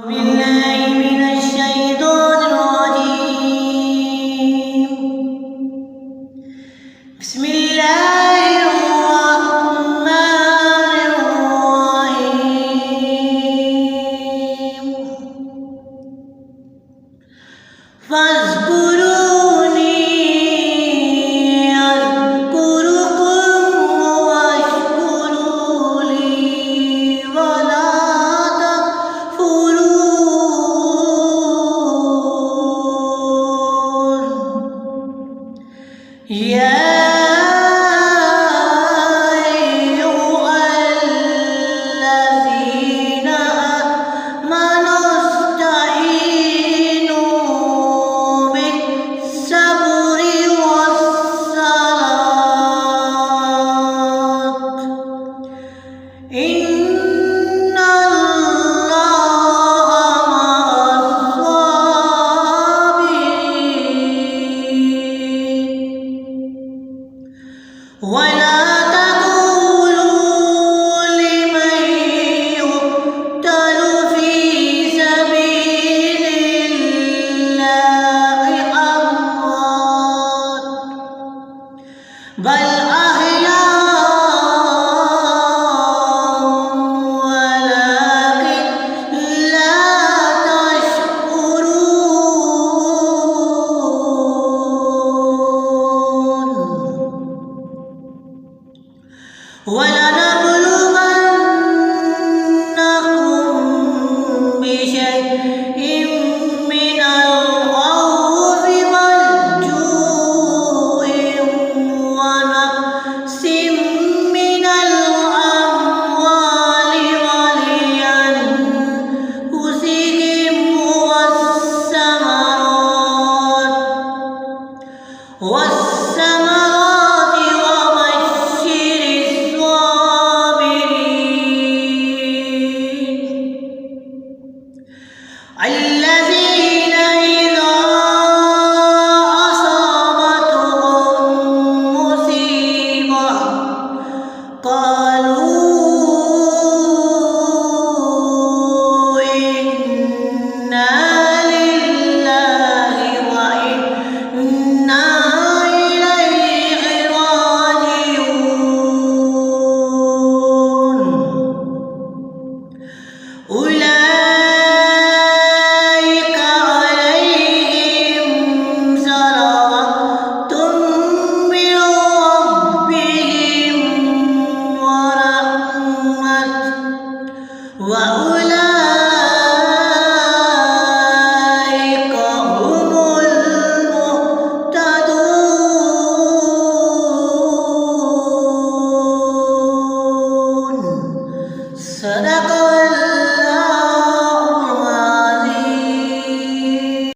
بالله من الشيطان الرجيم. بسم الله الرحمن الرحيم. فاذكروني أذكركم واشكروا لي ولا تكفرون. يا أيها الذين آمنوا استعينوا بالصبر والصلاة إن الله مع الصابرين. ولا تقولوا لمن يقتل في سبيل الله أموات بل أحياء ولكن لا تشكرون. ولنبلونكم بشيء من الخوف والجوع ونقص من الأموال والأنفسهم والثمرات وبشر الصابرين الذين إذا أصابتهم مصيبة قالوا إنا لله وإنا إليه راجعون. أولئك عليهم صلوات من ربهم ورحمة وأولئك هم المهتدون. صدق الله.